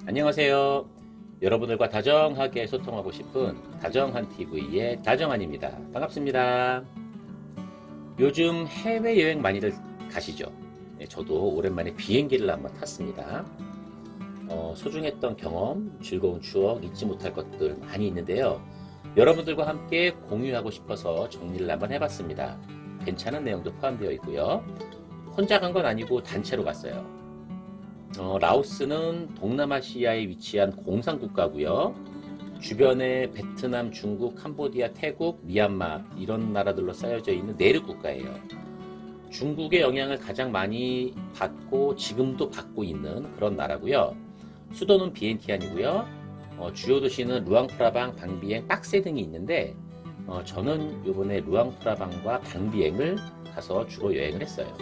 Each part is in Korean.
안녕하세요. 여러분들과 다정하게 소통하고 싶은 다정한TV의 다정한입니다. 반갑습니다. 요즘 해외여행 많이들 가시죠? 네, 저도 오랜만에 비행기를 한번 탔습니다. 소중했던 경험, 즐거운 추억, 잊지 못할 것들 많이 있는데요. 여러분들과 함께 공유하고 싶어서 정리를 한번 해봤습니다. 괜찮은 내용도 포함되어 있고요. 혼자 간 건 아니고 단체로 갔어요. 라오스는 동남아시아에 위치한 공산국가고요. 주변에 베트남, 중국, 캄보디아, 태국, 미얀마 이런 나라들로 쌓여져 있는 내륙 국가예요. 중국의 영향을 가장 많이 받고 지금도 받고 있는 그런 나라고요. 수도는 비엔티안이고요. 주요 도시는 루앙프라방, 방비엥, 빡세 등이 있는데 저는 이번에 루앙프라방과 방비엥을 가서 주로 여행을 했어요.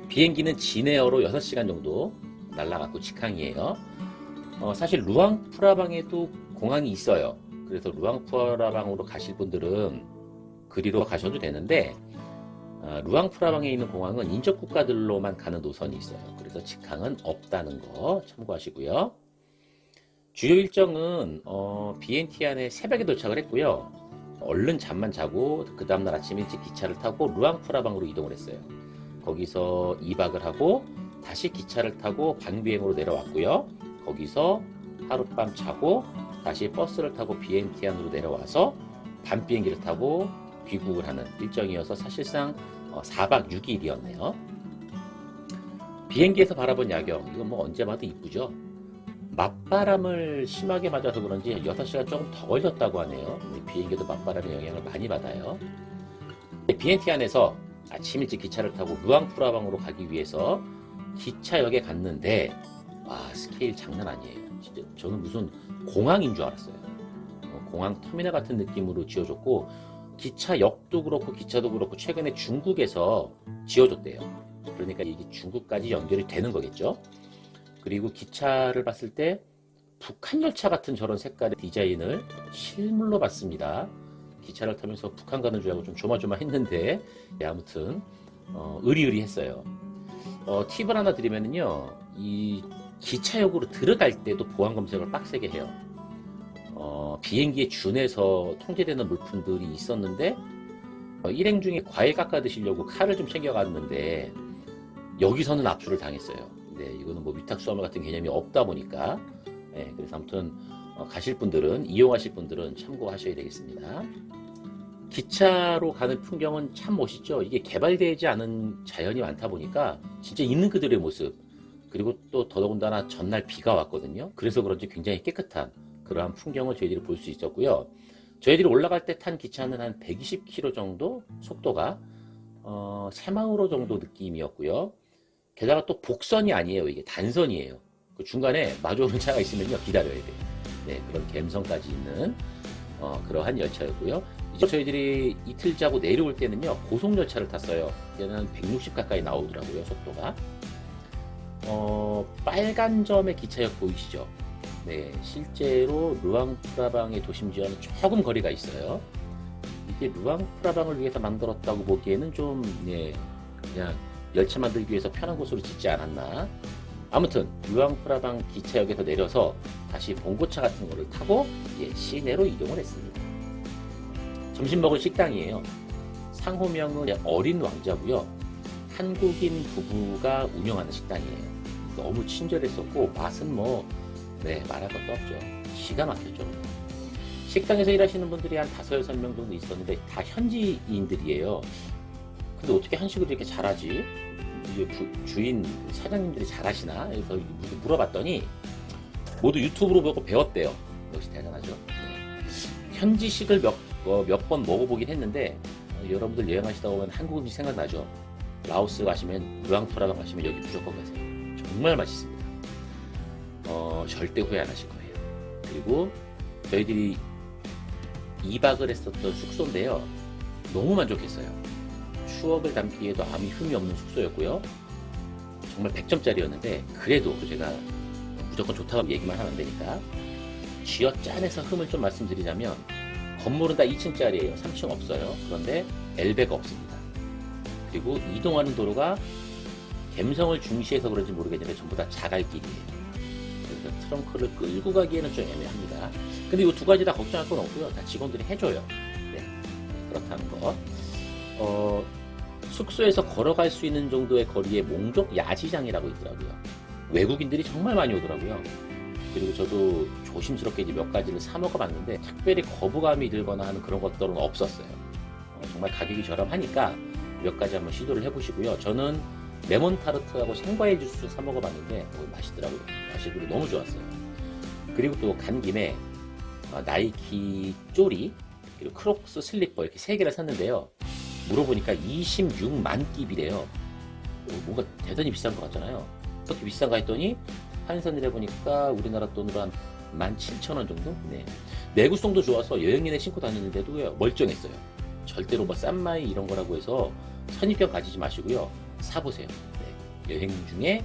비행기는 진에어로 6시간 정도 날아갔고 직항이에요. 사실 루앙프라방에도 공항이 있어요. 그래서 루앙프라방으로 가실 분들은 그리로 가셔도 되는데 루앙프라방에 있는 공항은 인접 국가들로만 가는 노선이 있어요. 그래서 직항은 없다는 거 참고하시고요. 주요 일정은 비엔티안에 새벽에 도착을 했고요. 얼른 잠만 자고 그 다음날 아침 일찍 기차를 타고 루앙프라방으로 이동을 했어요. 거기서 2박을 하고 다시 기차를 타고 방비행으로 내려왔고요. 거기서 하룻밤 자고 다시 버스를 타고 비엔티안으로 내려와서 밤 비행기를 타고 귀국을 하는 일정이어서 사실상 4박 6일이었네요. 비행기에서 바라본 야경, 이건 뭐 언제 봐도 이쁘죠. 맞바람을 심하게 맞아서 그런지 6시간 조금 더 걸렸다고 하네요. 비행기도 맞바람의 영향을 많이 받아요. 비엔티안에서 아침 일찍 기차를 타고 루앙프라방으로 가기 위해서 기차역에 갔는데 와, 스케일 장난 아니에요. 진짜 저는 무슨 공항인 줄 알았어요. 공항 터미널 같은 느낌으로 지어줬고 기차역도 그렇고 기차도 그렇고 최근에 중국에서 지어줬대요. 그러니까 이게 중국까지 연결이 되는 거겠죠. 그리고 기차를 봤을 때 북한 열차 같은 저런 색깔의 디자인을 실물로 봤습니다. 기차를 타면서 북한 가는 줄 알고 좀 조마조마했는데 아무튼 의리의리했어요. 팁을 하나 드리면요, 이 기차역으로 들어갈 때도 보안 검색을 빡세게 해요. 비행기에 준해서 통제되는 물품들이 있었는데 일행 중에 과일 깎아 드시려고 칼을 좀 챙겨갔는데 여기서는 압수를 당했어요. 네, 이거는 뭐 위탁수화물 같은 개념이 없다 보니까 그래서 아무튼 가실 분들은, 이용하실 분들은 참고하셔야 되겠습니다. 기차로 가는 풍경은 참 멋있죠. 이게 개발되지 않은 자연이 많다 보니까 진짜 있는 그들의 모습, 그리고 또 더더군다나 전날 비가 왔거든요. 그래서 그런지 굉장히 깨끗한 그러한 풍경을 저희들이 볼 수 있었고요. 저희들이 올라갈 때 탄 기차는 한 120km 정도 속도가 새마을호 정도 느낌이었고요. 게다가 또 복선이 아니에요. 이게 단선이에요. 그 중간에 마주오는 차가 있으면요, 기다려야 돼요. 네, 그런 감성까지 있는 그러한 열차였고요. 이제 저희들이 이틀 자고 내려올 때는요, 고속열차를 탔어요. 얘는 160 가까이 나오더라고요, 속도가. 빨간 점의 기차역 보이시죠? 네, 실제로 루앙프라방의 도심 지역은 조금 거리가 있어요. 이게 루앙프라방을 위해서 만들었다고 보기에는 좀, 그냥 열차 만들기 위해서 편한 곳으로 짓지 않았나. 아무튼 루앙프라방 기차역에서 내려서 다시 봉고차 같은 거를 타고 시내로 이동을 했습니다. 점심 먹을 식당이에요. 상호명은 어린 왕자고요. 한국인 부부가 운영하는 식당이에요. 너무 친절했었고 맛은 말할 것도 없죠. 기가 막혔죠. 식당에서 일하시는 분들이 한 5, 6명 정도 있었는데 다 현지인들이에요. 근데 어떻게 한식을 이렇게 잘하지? 주인 사장님들이 잘하시나? 그래서 물어봤더니 모두 유튜브로 보고 배웠대요. 역시 대단하죠. 현지식을 몇 번 먹어보긴 했는데 여러분들 여행하시다 보면 한국 음식 생각나죠? 라오스 가시면, 루앙프라방 가시면 여기 무조건 가세요. 정말 맛있습니다. 절대 후회 안 하실 거예요. 그리고 저희들이 2박을 했었던 숙소인데요, 너무 만족했어요. 추억을 담기에도 아무 흠이 없는 숙소였고요. 정말 100점짜리였는데 그래도 제가 무조건 좋다고 얘기만 하면 안 되니까 쥐어짠해서 흠을 좀 말씀드리자면, 건물은 다 2층짜리예요. 3층 없어요. 그런데 엘베가 없습니다. 그리고 이동하는 도로가 갬성을 중시해서 그런지 모르겠는데 전부 다 자갈길이에요. 그래서 트렁크를 끌고 가기에는 좀 애매합니다. 근데 이 두 가지 다 걱정할 건 없고요. 다 직원들이 해줘요. 네, 그렇다는 거. 숙소에서 걸어갈 수 있는 정도의 거리에 몽족 야시장이라고 있더라고요. 외국인들이 정말 많이 오더라고요. 그리고 저도 조심스럽게 이제 몇 가지를 사 먹어봤는데 특별히 거부감이 들거나 하는 그런 것들은 없었어요. 정말 가격이 저렴하니까 몇 가지 한번 시도를 해보시고요. 저는 레몬 타르트하고 생과일 주스 사 먹어봤는데 맛있더라고요. 맛있고 너무 좋았어요. 그리고 또 간 김에 나이키 쪼리 그리고 크록스 슬리퍼 이렇게 세 개를 샀는데요. 물어보니까 26만 끼비래요. 뭔가 대단히 비싼 것 같잖아요. 그렇게 비싼가 했더니 환산을 해보니까 우리나라 돈으로 한 17,000원 정도? 네. 내구성도 좋아서 여행 내내 신고 다니는데도 멀쩡했어요. 절대로 뭐 싼마이 이런 거라고 해서 선입견 가지지 마시고요. 사보세요. 네. 여행 중에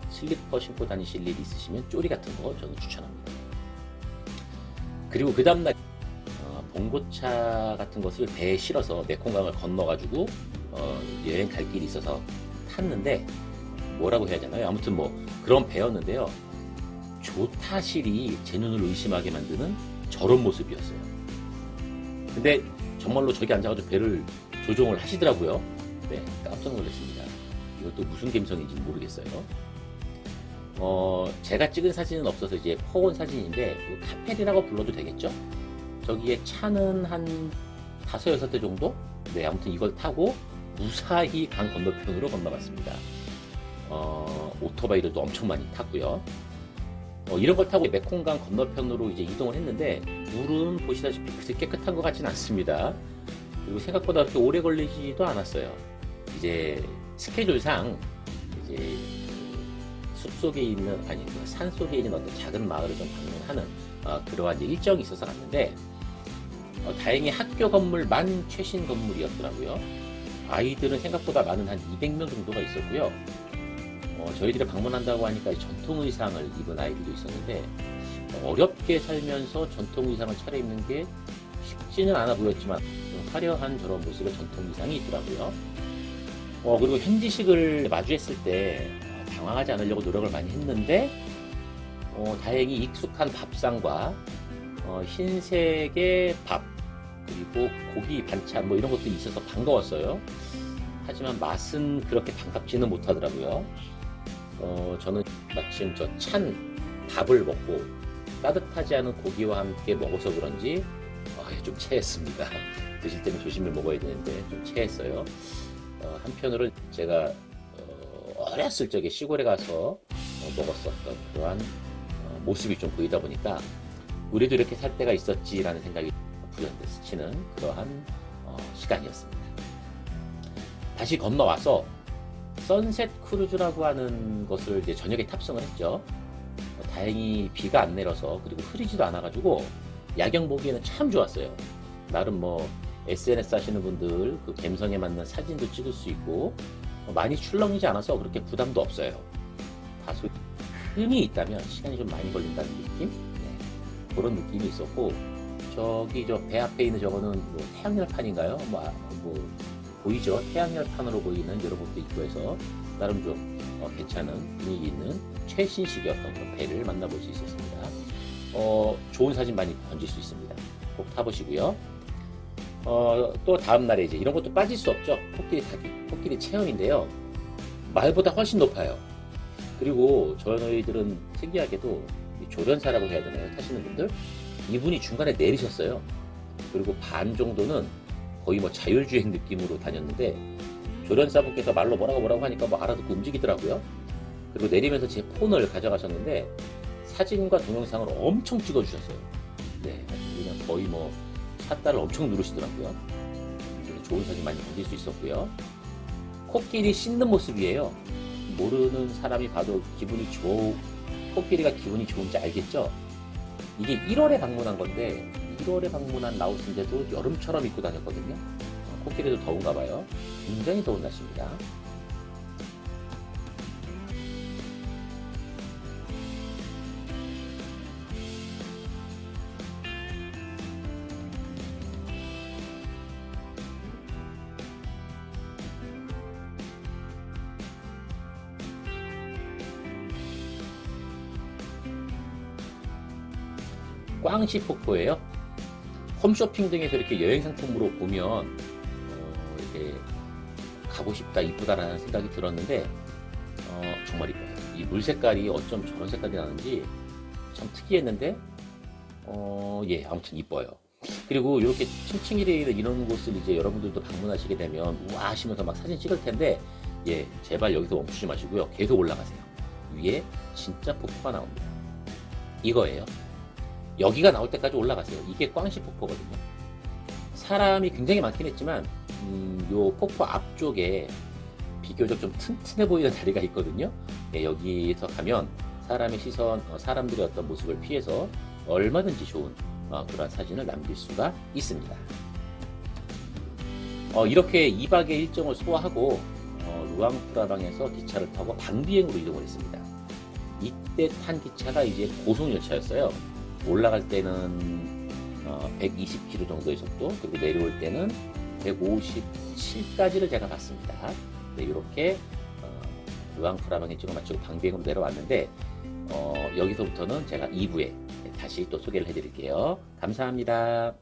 슬리퍼 신고 다니실 일 있으시면 쪼리 같은 거 저는 추천합니다. 그리고 그 다음날 봉고차 같은 것을 배에 실어서 메콩강을 건너가지고 여행 갈 길이 있어서 탔는데 뭐라고 해야 되나요? 아무튼 뭐 그런 배였는데요. 조타실이 제 눈을 의심하게 만드는 저런 모습이었어요. 근데 정말로 저기 앉아가지고 배를 조종을 하시더라고요. 네, 깜짝 놀랐습니다. 이것도 무슨 감성인지 모르겠어요. 제가 찍은 사진은 없어서 이제 퍼온 사진인데 카펠이라고 불러도 되겠죠? 저기에 차는 한 5, 6대 정도? 네, 아무튼 이걸 타고 무사히 강 건너편으로 건너갔습니다. 오토바이들도 엄청 많이 탔고요. 이런 걸 타고 메콩강 건너편으로 이제 이동을 했는데 물은 보시다시피 그렇게 깨끗한 것 같지는 않습니다. 그리고 생각보다 그렇게 오래 걸리지도 않았어요. 이제 스케줄상 이제 숲 속에 있는 산 속에 있는 어떤 작은 마을을 좀 방문하는 그러한 이제 일정이 있어서 갔는데 다행히 학교 건물만 최신 건물이었더라고요. 아이들은 생각보다 많은 한 200명 정도가 있었고요. 저희들이 방문한다고 하니까 전통 의상을 입은 아이들도 있었는데 어렵게 살면서 전통 의상을 차려입는 게 쉽지는 않아 보였지만 좀 화려한 저런 모습의 전통 의상이 있더라고요. 그리고 현지식을 마주했을 때 당황하지 않으려고 노력을 많이 했는데 다행히 익숙한 밥상과 흰색의 밥 그리고 고기 반찬 뭐 이런 것도 있어서 반가웠어요. 하지만 맛은 그렇게 반갑지는 못하더라고요. 저는 마침 저 찬 밥을 먹고 따뜻하지 않은 고기와 함께 먹어서 그런지 좀 체했습니다. 드실 때는 조심히 먹어야 되는데 좀 체했어요. 한편으로는 제가 어렸을 적에 시골에 가서 먹었었던 그러한 모습이 좀 보이다 보니까 우리도 이렇게 살 때가 있었지라는 생각이 불현듯 스치는 그러한 시간이었습니다. 다시 건너와서 선셋 크루즈라고 하는 것을 이제 저녁에 탑승을 했죠. 다행히 비가 안 내려서 그리고 흐리지도 않아가지고 야경 보기에는 참 좋았어요. 나름 뭐 SNS 하시는 분들 그 감성에 맞는 사진도 찍을 수 있고 많이 출렁이지 않아서 그렇게 부담도 없어요. 다소 흠이 있다면 시간이 좀 많이 걸린다는 느낌? 네, 그런 느낌이 있었고 저기 저 배 앞에 있는 저거는 뭐 태양열판인가요? 뭐 보이죠? 태양열판으로 보이는 이런 것도 있고 해서 나름 좀 괜찮은 분위기 있는 최신식의 어떤 그런 배를 만나볼 수 있었습니다. 좋은 사진 많이 건질 수 있습니다. 꼭 타보시고요. 또 다음날에 이제 이런 것도 빠질 수 없죠. 코끼리 타기, 코끼리 체험인데요. 말보다 훨씬 높아요. 그리고 저희들은 특이하게도 조련사라고 해야 되나요? 타시는 분들 이분이 중간에 내리셨어요. 그리고 반 정도는 거의 뭐 자율주행 느낌으로 다녔는데 조련사분께서 말로 뭐라고 하니까 뭐 알아듣고 움직이더라고요. 그리고 내리면서 제 폰을 가져가셨는데 사진과 동영상을 엄청 찍어주셨어요. 네, 그냥 거의 뭐 샷다를 엄청 누르시더라고요. 좋은 사진 많이 건질 수 있었고요. 코끼리 씻는 모습이에요. 모르는 사람이 봐도 코끼리가 기분이 좋은지 알겠죠? 이게 1월에 방문한 건데 1월에 방문한 라오스인데도 여름처럼 입고 다녔거든요. 코끼리도 더운가 봐요. 굉장히 더운 날씨입니다. 꽝시 폭포예요. 홈쇼핑 등에서 이렇게 여행 상품으로 보면 이렇게 가고 싶다, 이쁘다라는 생각이 들었는데 정말 이뻐요. 이 물 색깔이 어쩜 저런 색깔이 나는지 참 특이했는데 예, 아무튼 이뻐요. 그리고 이렇게 층층이에 있는 이런 곳을 이제 여러분들도 방문하시게 되면 우와 하시면서 막 사진 찍을 텐데, 예, 제발 여기서 멈추지 마시고요. 계속 올라가세요. 위에 진짜 폭포가 나옵니다. 이거예요. 여기가 나올 때까지 올라가세요. 이게 꽝시 폭포거든요. 사람이 굉장히 많긴 했지만 요 폭포 앞쪽에 비교적 좀 튼튼해 보이는 다리가 있거든요. 예, 여기서 가면 사람의 시선, 사람들의 어떤 모습을 피해서 얼마든지 좋은 그런 사진을 남길 수가 있습니다. 이렇게 2박의 일정을 소화하고 루앙프라방에서 기차를 타고 방비행으로 이동을 했습니다. 이때 탄 기차가 이제 고속열차였어요. 올라갈 때는 120km 정도의 속도, 그리고 내려올 때는 157까지를 제가 봤습니다. 네, 이렇게 루앙프라방 일정을 마치고 방비행으로 내려왔는데 여기서부터는 제가 2부에 다시 또 소개를 해드릴게요. 감사합니다.